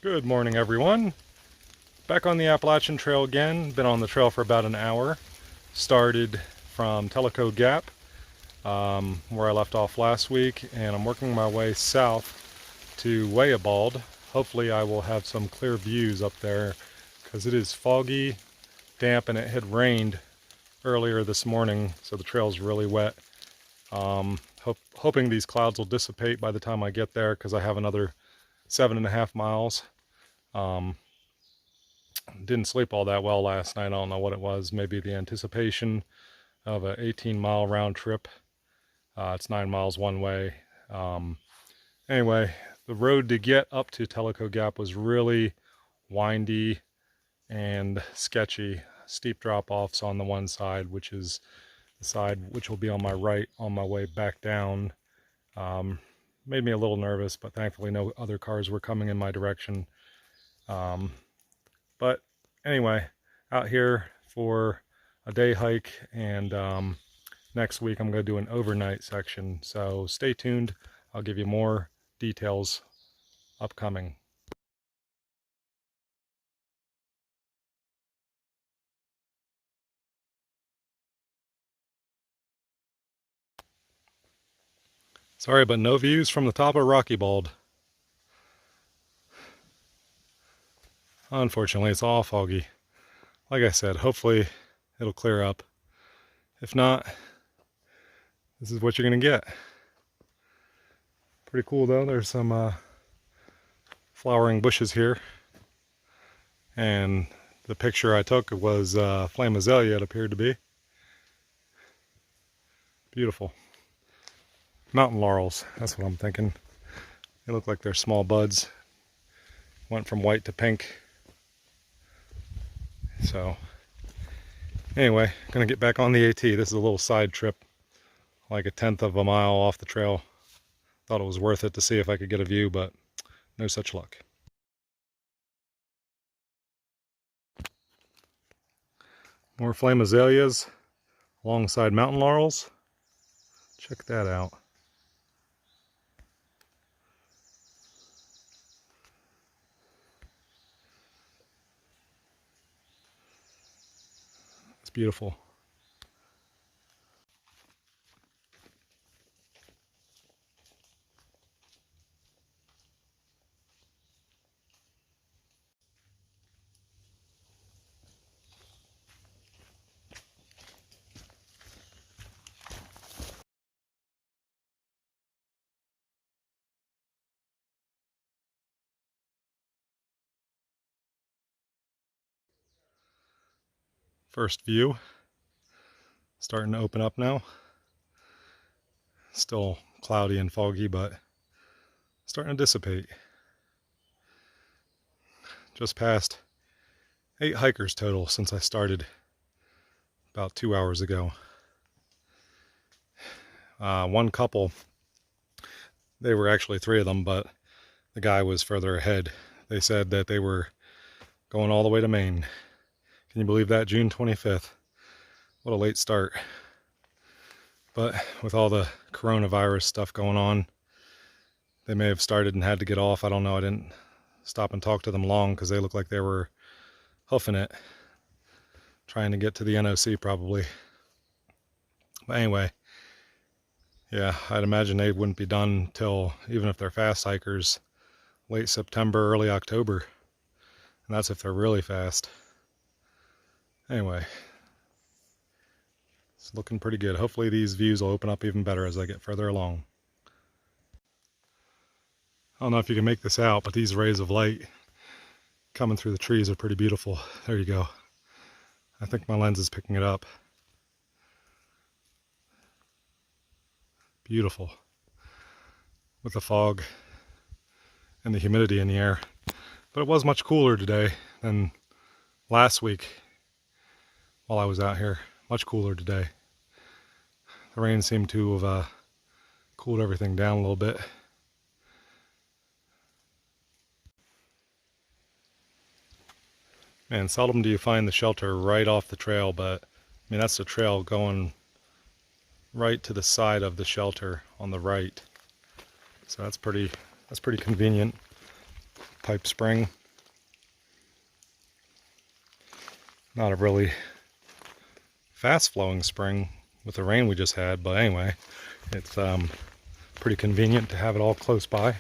Good morning, everyone. Back on the Appalachian Trail again. Been on the trail for about an hour. Started from Tellico Gap, where I left off last week, and I'm working my way south to Wayah. Hopefully I will have some clear views up there because it is foggy, damp, and it had rained earlier this morning, so the trail's really wet. Hoping these clouds will dissipate by the time I get there because I have another 7.5 miles. Didn't sleep all that well last night. I don't know what it was. Maybe the anticipation of an 18-mile round trip. It's 9 miles one way. Anyway, the road to get up to Tellico Gap was really windy and sketchy. Steep drop-offs on the one side, which is the side which will be on my right on my way back down. Made me a little nervous, but thankfully no other cars were coming in my direction. But anyway, out here for a day hike, and next week I'm going to do an overnight section. So stay tuned. I'll give you more details upcoming. Sorry, but no views from the top of Rocky Bald. Unfortunately, it's all foggy. Like I said, hopefully it'll clear up. If not, this is what you're going to get. Pretty cool though. There's some flowering bushes here. And the picture I took was flame azalea, it appeared to be. Beautiful. Mountain laurels, that's what I'm thinking. They look like they're small buds. Went from white to pink. So, anyway, gonna get back on the AT. This is a little side trip, like 1/10 of a mile off the trail. Thought it was worth it to see if I could get a view, but no such luck. More flame azaleas alongside mountain laurels. Check that out. It's beautiful. First view. Starting to open up now. Still cloudy and foggy, but starting to dissipate. Just passed 8 hikers total since I started about 2 hours ago. One couple, they were actually 3 of them, but the guy was further ahead. They said that they were going all the way to Maine. Can you believe that? June 25th. What a late start. But with all the coronavirus stuff going on, they may have started and had to get off. I don't know. I didn't stop and talk to them long because they looked like they were hoofing it, trying to get to the NOC probably. But anyway, yeah, I'd imagine they wouldn't be done till, even if they're fast hikers, late September, early October. And that's if they're really fast. Anyway, it's looking pretty good. Hopefully these views will open up even better as I get further along. I don't know if you can make this out, but these rays of light coming through the trees are pretty beautiful. There you go. I think my lens is picking it up. Beautiful. With the fog and the humidity in the air. But it was much cooler today than last week while I was out here. Much cooler today. The rain seemed to have cooled everything down a little bit. Man, seldom do you find the shelter right off the trail, but I mean that's the trail going right to the side of the shelter on the right. So that's pretty convenient. pipe spring. Not a really fast flowing spring with the rain we just had, but anyway, it's pretty convenient to have it all close by.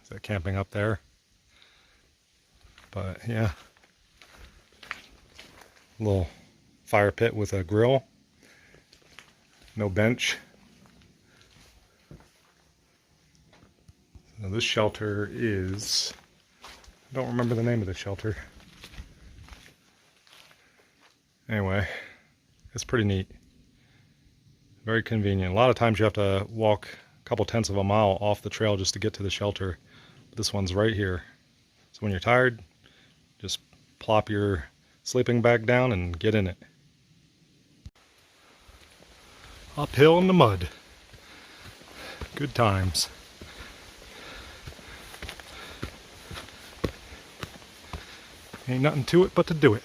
Is that camping up there? But yeah, little fire pit with a grill, no bench. So this shelter is, I don't remember the name of the shelter. Anyway, it's pretty neat. Very convenient. A lot of times you have to walk a couple tenths of a mile off the trail just to get to the shelter. But this one's right here. So when you're tired, just plop your sleeping bag down and get in it. Uphill in the mud. Good times. Ain't nothing to it but to do it.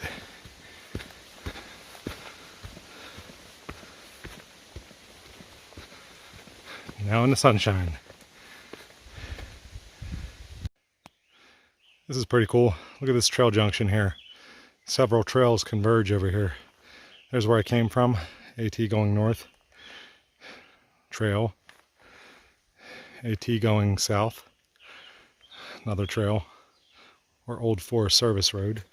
Now in the sunshine. This is pretty cool. Look at this trail junction here. Several trails converge over here. There's where I came from, AT going north. Trail. AT going south. Another trail. Or Old Forest Service Road.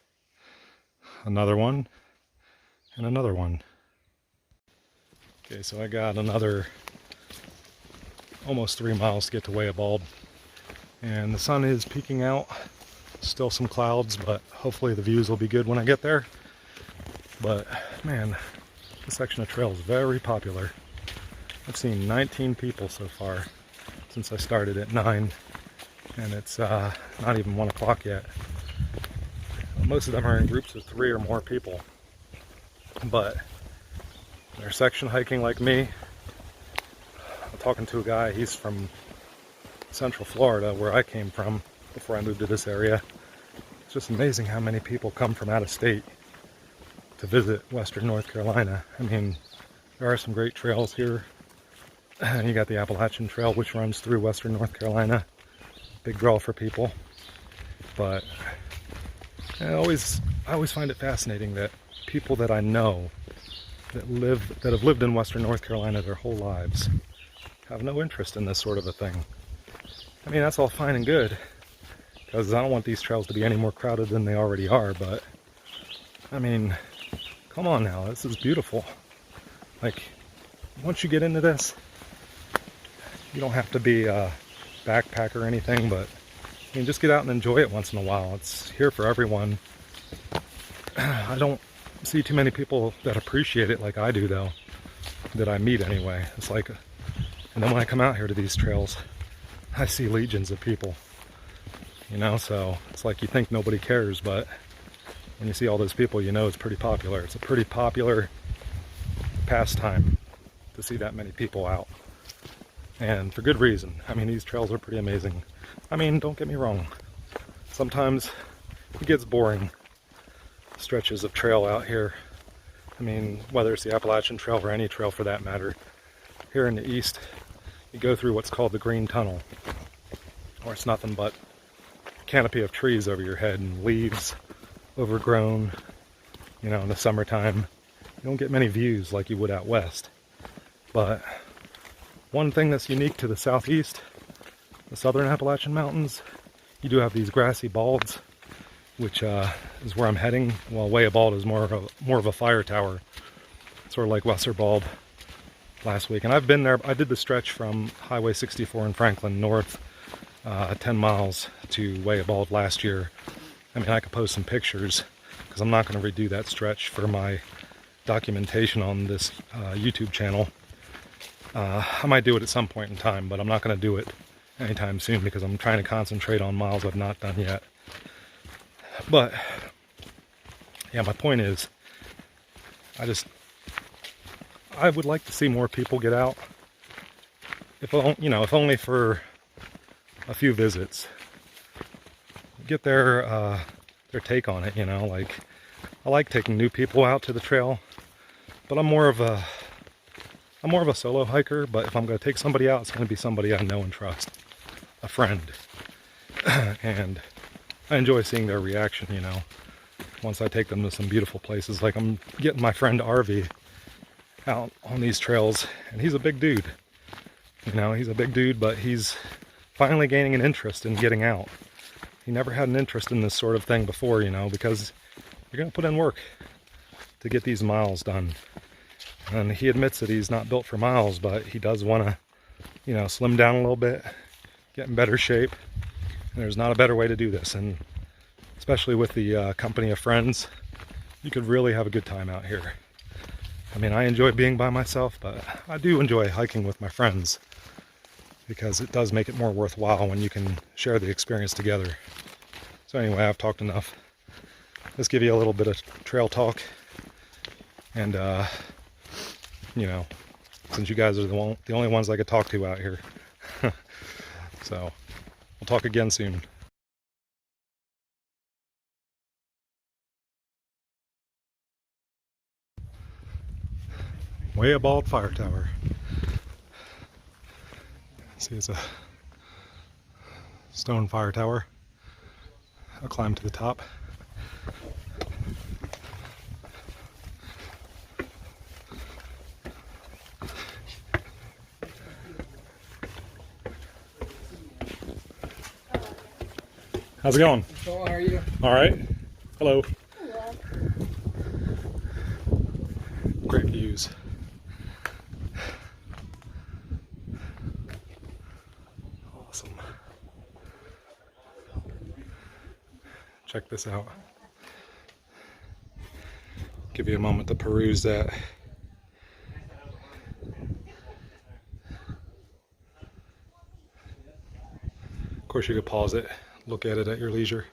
Another one. And another one. Okay, so I got another almost 3 miles to get to Wayah, and the sun is peeking out. Still some clouds, but hopefully the views will be good when I get there. But man, this section of trail is very popular. I've seen 19 people so far since I started at 9, and it's not even 1 o'clock yet. Most of them are in groups of 3 or more people, but they're section hiking like me. I'm talking to a guy, he's from Central Florida, where I came from before I moved to this area. It's just amazing how many people come from out of state to visit Western North Carolina. I mean, there are some great trails here. You got the Appalachian Trail, which runs through Western North Carolina. Big draw for people. But I always find it fascinating that people that I know that have lived in Western North Carolina their whole lives have no interest in this sort of a thing. I mean, that's all fine and good, because I don't want these trails to be any more crowded than they already are, but I mean, come on now, this is beautiful. Like, once you get into this, you don't have to be a backpacker or anything, but I mean, just get out and enjoy it once in a while. It's here for everyone. I don't see too many people that appreciate it like I do, though, that I meet anyway. It's like, and then when I come out here to these trails, I see legions of people, you know, so it's like you think nobody cares, but when you see all those people, you know it's pretty popular. It's a pretty popular pastime to see that many people out, and for good reason. I mean, these trails are pretty amazing. I mean, don't get me wrong, sometimes it gets boring, stretches of trail out here. I mean, whether it's the Appalachian Trail or any trail for that matter. Here in the east, you go through what's called the Green Tunnel, where it's nothing but a canopy of trees over your head and leaves overgrown. You know, in the summertime, you don't get many views like you would out west. But one thing that's unique to the southeast, the southern Appalachian Mountains, you do have these grassy balds, which is where I'm heading. While Wayah Bald is more of a fire tower, sort of like Wesser Bald last week. And I've been there. I did the stretch from Highway 64 in Franklin north, 10 miles to Wayah Bald last year. I mean, I could post some pictures, because I'm not going to redo that stretch for my documentation on this YouTube channel. I might do it at some point in time, but I'm not going to do it anytime soon, because I'm trying to concentrate on miles I've not done yet. But yeah, my point is, I would like to see more people get out, if only for a few visits. Get their take on it, you know. Like, I like taking new people out to the trail, but I'm more of a solo hiker. But if I'm going to take somebody out, it's going to be somebody I know and trust. a friend. And I enjoy seeing their reaction, you know, once I take them to some beautiful places. Like I'm getting my friend RV out on these trails, and he's a big dude. You know, he's a big dude, but he's finally gaining an interest in getting out. He never had an interest in this sort of thing before, you know, because you're going to put in work to get these miles done. And he admits that he's not built for miles, but he does want to, you know, slim down a little bit, get in better shape. And there's not a better way to do this. And especially with the company of friends, you could really have a good time out here. I mean, I enjoy being by myself, but I do enjoy hiking with my friends, because it does make it more worthwhile when you can share the experience together. So anyway, I've talked enough. Let's give you a little bit of trail talk. And, you know, since you guys are the only ones I could talk to out here. So, we'll talk again soon. Wayah Bald Fire Tower. See, it's a stone fire tower. I'll climb to the top. How's it going? So how are you? All right. Hello. Hello. Great views. Awesome. Check this out. Give you a moment to peruse that. Of course, you could pause it, look at it at your leisure.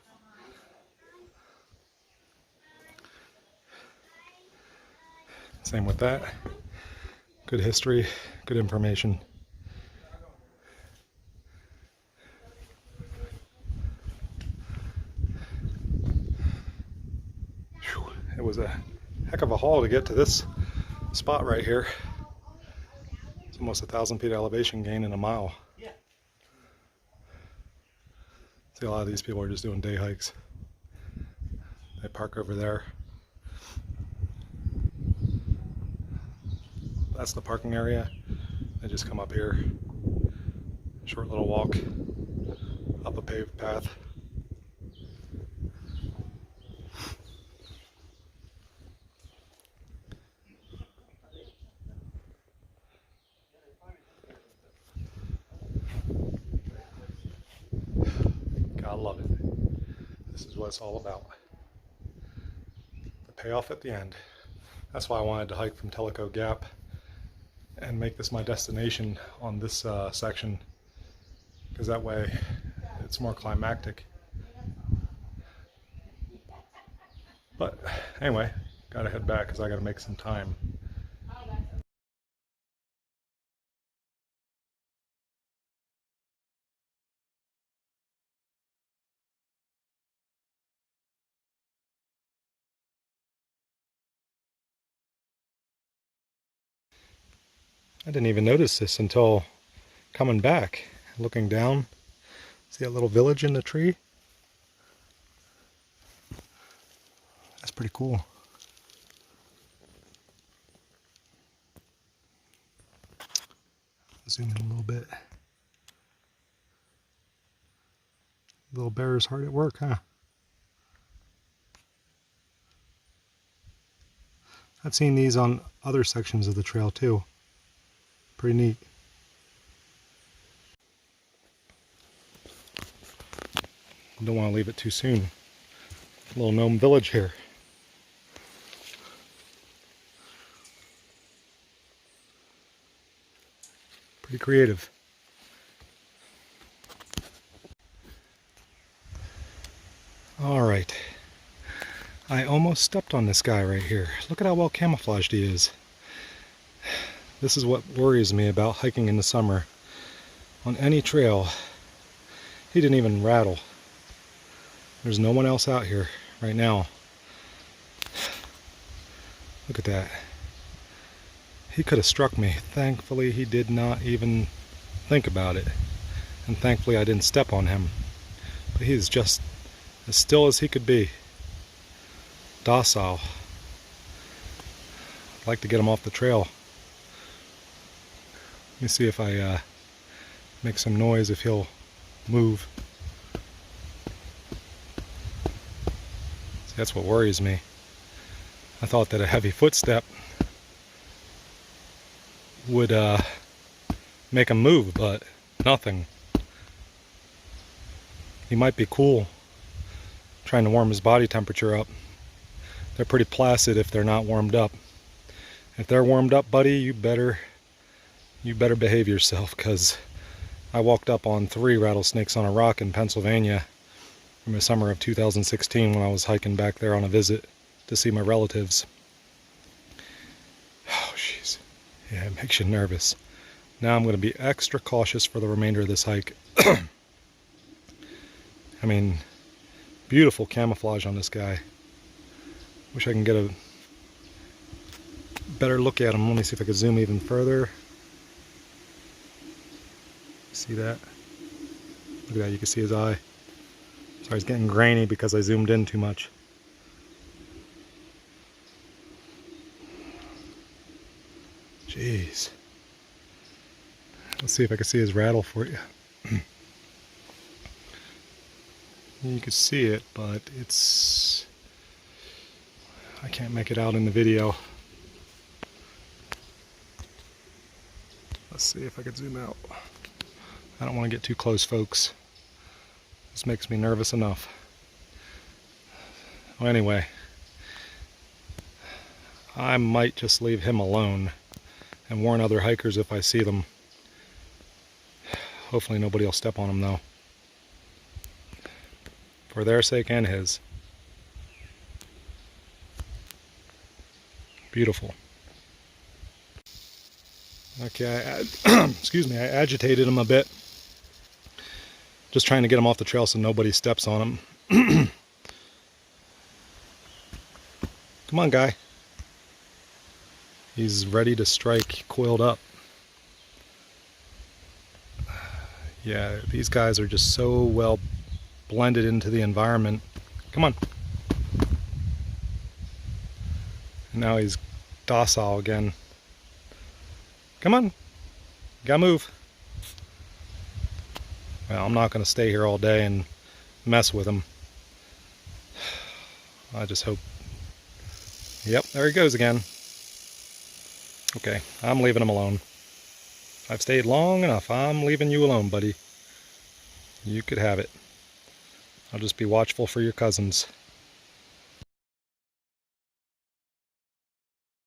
Same with that. Good history, good information. Whew, it was a heck of a haul to get to this spot right here. It's almost 1,000 feet elevation gain in a mile. See, a lot of these people are just doing day hikes. They park over there. That's the parking area. They just come up here. Short little walk up a paved path. Gotta love it. This is what it's all about. The payoff at the end. That's why I wanted to hike from Tellico Gap and make this my destination on this section, because that way it's more climactic. But anyway, gotta head back because I gotta make some time. I didn't even notice this until coming back, looking down. See that little village in the tree? That's pretty cool. Zoom in a little bit. Little bear is hard at work, huh? I've seen these on other sections of the trail too. Pretty neat. Don't want to leave it too soon. Little gnome village here. Pretty creative. All right. I almost stepped on this guy right here. Look at how well camouflaged he is. This is what worries me about hiking in the summer. On any trail, he didn't even rattle. There's no one else out here right now. Look at that. He could have struck me. Thankfully, he did not even think about it. and thankfully I didn't step on him. But he's just as still as he could be. Docile. I'd like to get him off the trail. Let me see if I make some noise, if he'll move. See, that's what worries me. I thought that a heavy footstep would make him move, but nothing. He might be cool, trying to warm his body temperature up. They're pretty placid if they're not warmed up. If they're warmed up, buddy, you better behave yourself, because I walked up on 3 rattlesnakes on a rock in Pennsylvania in the summer of 2016 when I was hiking back there on a visit to see my relatives. Oh, jeez. Yeah, it makes you nervous. Now I'm going to be extra cautious for the remainder of this hike. I mean, beautiful camouflage on this guy. Wish I can get a better look at him. Let me see if I can zoom even further. See that? Look at that, you can see his eye. Sorry, it's getting grainy because I zoomed in too much. Jeez. Let's see if I can see his rattle for you. You can see it, but I can't make it out in the video. Let's see if I can zoom out. I don't want to get too close, folks. This makes me nervous enough. Well, anyway, I might just leave him alone and warn other hikers if I see them. Hopefully nobody will step on him, though. For their sake and his. Beautiful. Okay, excuse me, I agitated him a bit. Just trying to get him off the trail so nobody steps on him. Come on, guy. He's ready to strike, coiled up. Yeah, these guys are just so well blended into the environment. Come on. Now he's docile again. Come on. Gotta move. Well, I'm not going to stay here all day and mess with him. I just hope. Yep, there he goes again. Okay, I'm leaving him alone. I've stayed long enough. I'm leaving you alone, buddy. You could have it. I'll just be watchful for your cousins.